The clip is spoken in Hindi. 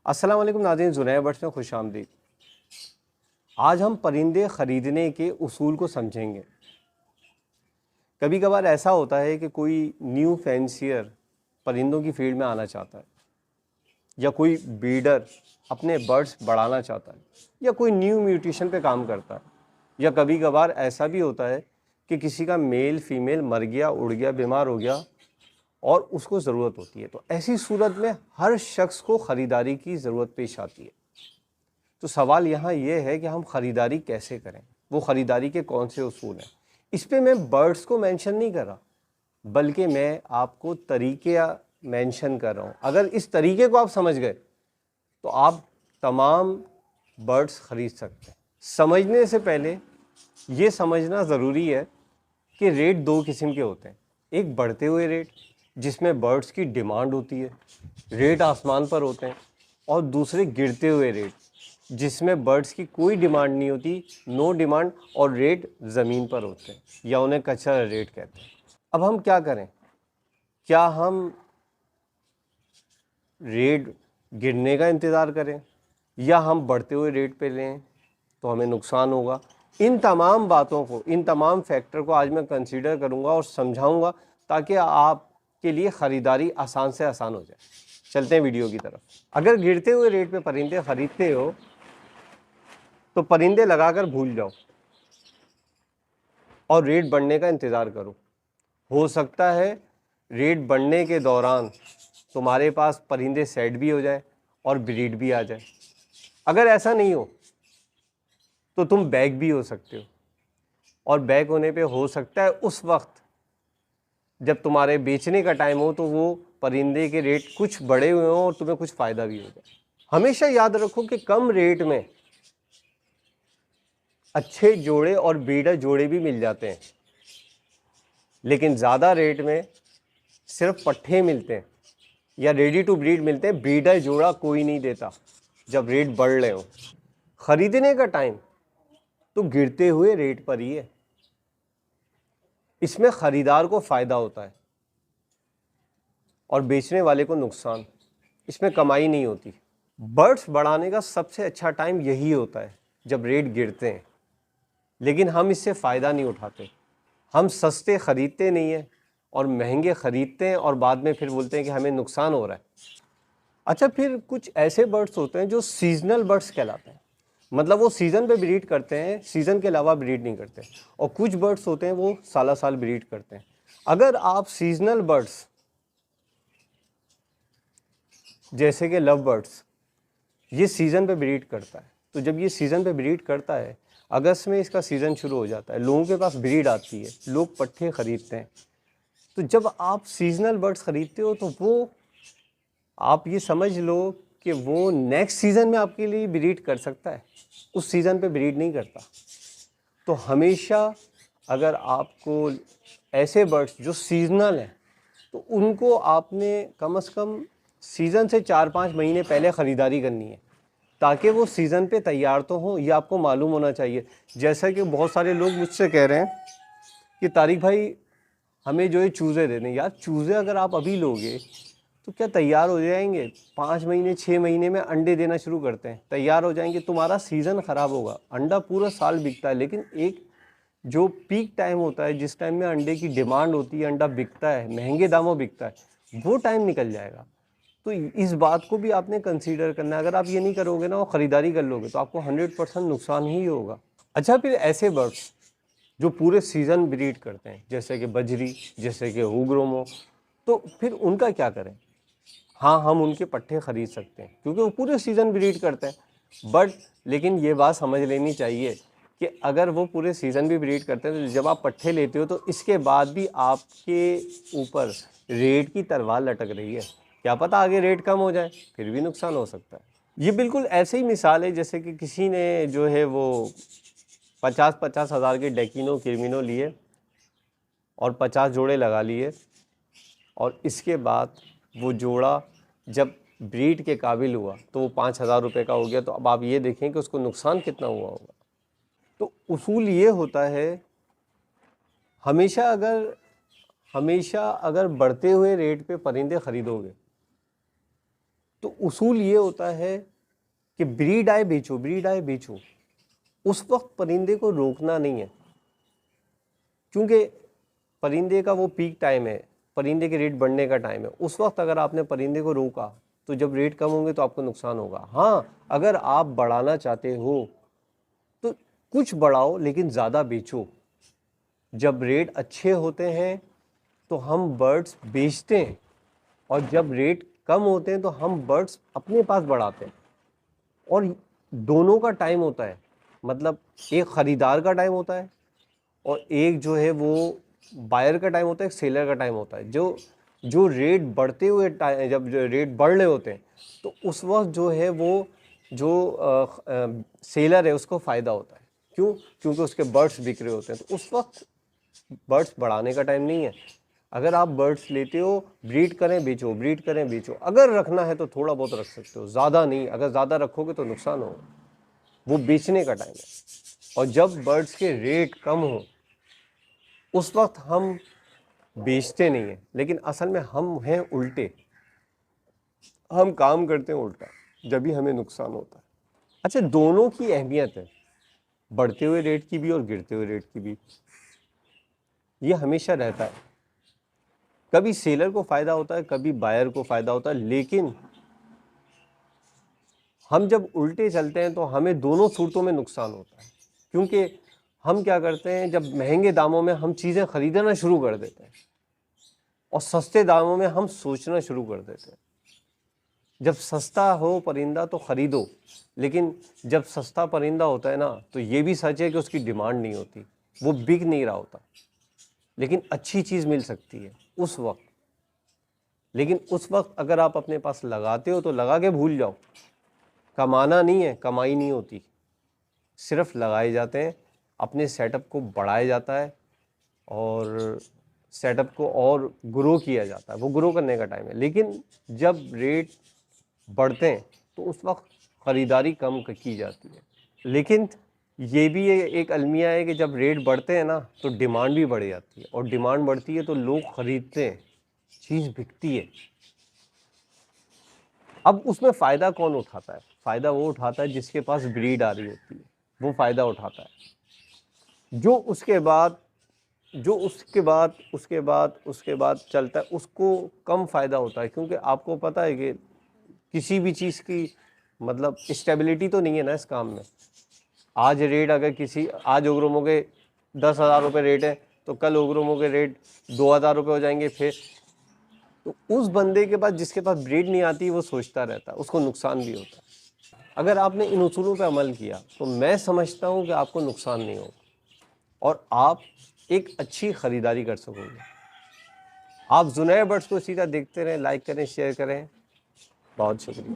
अस्सलाम वालेकुम नाज़रीन, ज़ुनैर बर्ड्स में खुशामदीद। आज हम परिंदे ख़रीदने के उसूल को समझेंगे। कभी कभार ऐसा होता है कि कोई न्यू फैंसियर परिंदों की फील्ड में आना चाहता है, या कोई ब्रीडर अपने बर्ड्स बढ़ाना चाहता है, या कोई न्यू म्यूटेशन पे काम करता है, या कभी कभार ऐसा भी होता है कि किसी का मेल फीमेल मर गया, उड़ गया, बीमार हो गया और उसको ज़रूरत होती है। तो ऐसी सूरत में हर शख्स को ख़रीदारी की ज़रूरत पेश आती है। तो सवाल यहाँ ये है कि हम ख़रीदारी कैसे करें, वो ख़रीदारी के कौन से उसूल हैं। इस पे मैं बर्ड्स को मेंशन नहीं कर रहा, बल्कि मैं आपको तरीके मेंशन कर रहा हूँ। अगर इस तरीके को आप समझ गए तो आप तमाम बर्ड्स ख़रीद सकते हैं। समझने से पहले ये समझना ज़रूरी है कि रेट दो किस्म के होते हैं। एक बढ़ते हुए रेट जिसमें बर्ड्स की डिमांड होती है, रेट आसमान पर होते हैं, और दूसरे गिरते हुए रेट जिसमें बर्ड्स की कोई डिमांड नहीं होती, नो डिमांड, और रेट ज़मीन पर होते हैं, या उन्हें कच्चा रेट कहते हैं। अब हम क्या करें? क्या हम रेट गिरने का इंतज़ार करें, या हम बढ़ते हुए रेट पे लें तो हमें नुकसान होगा? इन तमाम बातों को, इन तमाम फैक्टर को आज मैं कंसीडर करूंगा और समझाऊंगा, ताकि आपके लिए ख़रीदारी आसान से आसान हो जाए। चलते हैं वीडियो की तरफ। अगर गिरते हुए रेट पे परिंदे ख़रीदते हो तो परिंदे लगाकर भूल जाओ और रेट बढ़ने का इंतज़ार करो। हो सकता है रेट बढ़ने के दौरान तुम्हारे पास परिंदे सेट भी हो जाए और ब्रीड भी आ जाए। अगर ऐसा नहीं हो तो तुम बैक भी हो सकते हो, और बैक होने पे हो सकता है उस वक्त जब तुम्हारे बेचने का टाइम हो तो वो परिंदे के रेट कुछ बढ़े हुए हों और तुम्हें कुछ फ़ायदा भी हो जाए। हमेशा याद रखो कि कम रेट में अच्छे जोड़े और ब्रीडर जोड़े भी मिल जाते हैं, लेकिन ज़्यादा रेट में सिर्फ पट्ठे मिलते हैं या रेडी टू ब्रीड मिलते हैं। ब्रीडर जोड़ा कोई नहीं देता जब रेट बढ़ रहे हो। ख़रीदने का टाइम तो गिरते हुए रेट पर ही है। इसमें ख़रीदार को फ़ायदा होता है और बेचने वाले को नुकसान। इसमें कमाई नहीं होती। बर्ड्स बढ़ाने का सबसे अच्छा टाइम यही होता है जब रेट गिरते हैं, लेकिन हम इससे फ़ायदा नहीं उठाते। हम सस्ते ख़रीदते नहीं हैं और महंगे ख़रीदते हैं और बाद में फिर बोलते हैं कि हमें नुकसान हो रहा है। अच्छा, फिर कुछ ऐसे बर्ड्स होते हैं जो सीजनल बर्ड्स कहलाते हैं। मतलब वो सीज़न पे ब्रीड करते हैं, सीज़न के अलावा ब्रीड नहीं करते। और कुछ बर्ड्स होते हैं वो साला साल ब्रीड करते हैं। अगर आप सीजनल बर्ड्स जैसे कि लव बर्ड्स, ये सीज़न पे ब्रीड करता है, तो जब ये सीज़न पे ब्रीड करता है, अगस्त में इसका सीज़न शुरू हो जाता है, लोगों के पास ब्रीड आती है, लोग पट्ठे ख़रीदते हैं। तो जब आप सीजनल बर्ड्स ख़रीदते हो तो वो, आप ये समझ लो कि वो नेक्स्ट सीज़न में आपके लिए ब्रीड कर सकता है, उस सीज़न पे ब्रीड नहीं करता। तो हमेशा अगर आपको ऐसे बर्ड्स जो सीजनल हैं तो उनको आपने कम से कम सीज़न से 4-5 महीने पहले ख़रीदारी करनी है, ताकि वो सीज़न पे तैयार तो हों। ये आपको मालूम होना चाहिए। जैसा कि बहुत सारे लोग मुझसे कह रहे हैं कि तारिक भाई हमें जो है चूज़े दे दें। यार, चूज़े अगर आप अभी लोगे तो क्या तैयार हो जाएंगे? 5 महीने 6 महीने में अंडे देना शुरू करते हैं, तैयार हो जाएंगे। तुम्हारा सीज़न ख़राब होगा। अंडा पूरा साल बिकता है, लेकिन एक जो पीक टाइम होता है, जिस टाइम में अंडे की डिमांड होती है, अंडा बिकता है, महंगे दामों बिकता है, वो टाइम निकल जाएगा। तो इस बात को भी आपने कंसीडर करना है। अगर आप ये नहीं करोगे ना और ख़रीदारी कर लोगे तो आपको 100% नुकसान ही होगा। अच्छा, फिर ऐसे बर्ड्स जो पूरे सीज़न ब्रीड करते हैं, जैसे कि बजरी, जैसे कि हुग्रोमो, तो फिर उनका क्या करें? हाँ, हम उनके पट्ठे ख़रीद सकते हैं क्योंकि वो पूरे सीज़न ब्रीड करते हैं। बट लेकिन ये बात समझ लेनी चाहिए कि अगर वो पूरे सीज़न भी ब्रीड करते हैं तो जब आप पट्ठे लेते हो तो इसके बाद भी आपके ऊपर रेट की तलवार लटक रही है। क्या पता आगे रेट कम हो जाए, फिर भी नुकसान हो सकता है। ये बिल्कुल ऐसे ही मिसाल है जैसे कि किसी ने जो है वो 50-50 हज़ार के डेकिनो किर्मिनो लिए और 50 जोड़े लगा लिए, और इसके बाद वो जोड़ा जब ब्रीड के काबिल हुआ तो वो 5,000 रुपये का हो गया। तो अब आप ये देखें कि उसको नुकसान कितना हुआ होगा। तो उसूल ये होता है, हमेशा अगर बढ़ते हुए रेट पे परिंदे ख़रीदोगे तो उसूल ये होता है कि ब्रीड आए बेचो, ब्रीड आए बेचो। उस वक्त परिंदे को रोकना नहीं है, क्योंकि परिंदे का वो पीक टाइम है, परिंदे के रेट बढ़ने का टाइम है। उस वक्त अगर आपने परिंदे को रोका तो जब रेट कम होंगे तो आपको नुकसान होगा। हाँ, अगर आप बढ़ाना चाहते हो तो कुछ बढ़ाओ लेकिन ज़्यादा बेचो। जब रेट अच्छे होते हैं तो हम बर्ड्स बेचते हैं, और जब रेट कम होते हैं तो हम बर्ड्स अपने पास बढ़ाते हैं। और दोनों का टाइम होता है, मतलब एक ख़रीदार का टाइम होता है और एक जो है वो बायर का टाइम होता है, एक सेलर का टाइम होता है। जो रेट बढ़ते हुए टाइम, जब जो रेट बढ़ रहे होते हैं तो उस वक्त जो है वो जो सेलर है उसको फ़ायदा होता है। क्यों? क्योंकि उसके बर्ड्स बिक रहे होते हैं। तो उस वक्त बर्ड्स बढ़ाने का टाइम नहीं है। अगर आप बर्ड्स लेते हो, ब्रीड करें बेचो, ब्रीड करें बेचो। अगर रखना है तो थोड़ा बहुत रख सकते हो, ज़्यादा नहीं। अगर ज़्यादा रखोगे तो नुकसान होगा। वो बेचने का टाइम है। और जब बर्ड्स के रेट कम हो उस वक्त हम बेचते नहीं हैं, लेकिन असल में हम हैं उल्टे, हम काम करते हैं उल्टा, जब भी हमें नुकसान होता है। अच्छा, दोनों की अहमियत है, बढ़ते हुए रेट की भी और गिरते हुए रेट की भी। ये हमेशा रहता है। कभी सेलर को फ़ायदा होता है, कभी बायर को फ़ायदा होता है, लेकिन हम जब उल्टे चलते हैं तो हमें दोनों सूरतों में नुकसान होता है। क्योंकि हम क्या करते हैं, जब महंगे दामों में हम चीज़ें ख़रीदना शुरू कर देते हैं और सस्ते दामों में हम सोचना शुरू कर देते हैं। जब सस्ता हो परिंदा तो ख़रीदो, लेकिन जब सस्ता परिंदा होता है ना तो ये भी सच है कि उसकी डिमांड नहीं होती, वो बिक नहीं रहा होता, लेकिन अच्छी चीज़ मिल सकती है उस वक्त। लेकिन उस वक्त अगर आप अपने पास लगाते हो तो लगा के भूल जाओ। कमाना नहीं है, कमाई नहीं होती, सिर्फ लगाए जाते हैं, अपने सेटअप को बढ़ाया जाता है और सेटअप को और ग्रो किया जाता है। वो ग्रो करने का टाइम है। लेकिन जब रेट बढ़ते हैं तो उस वक्त ख़रीदारी कम की जाती है। लेकिन ये भी एक अलमिया है कि जब रेट बढ़ते हैं ना तो डिमांड भी बढ़ जाती है, और डिमांड बढ़ती है तो लोग ख़रीदते हैं, चीज़ बिकती है। अब उसमें फ़ायदा कौन उठाता है? फ़ायदा वो उठाता है जिसके पास ब्रीड आ रही होती है, वो फ़ायदा उठाता है। जो उसके बाद चलता है उसको कम फ़ायदा होता है, क्योंकि आपको पता है कि किसी भी चीज़ की मतलब स्टेबिलिटी तो नहीं है ना इस काम में। आज रेट अगर आज उग्रोमो के 10,000 रुपये रेट है तो कल उग्रोमो के रेट 2,000 रुपये हो जाएंगे। फिर तो उस बंदे के पास जिसके पास ब्रीड नहीं आती वो सोचता रहता है, उसको नुकसान भी होता है। अगर आपने इन उसूलों पर अमल किया तो मैं समझता हूँ कि आपको नुकसान नहीं होगा और आप एक अच्छी ख़रीदारी कर सकोगे। आप जुनैर बर्ड्स को सीधा देखते रहें, लाइक करें, शेयर करें। बहुत शुक्रिया।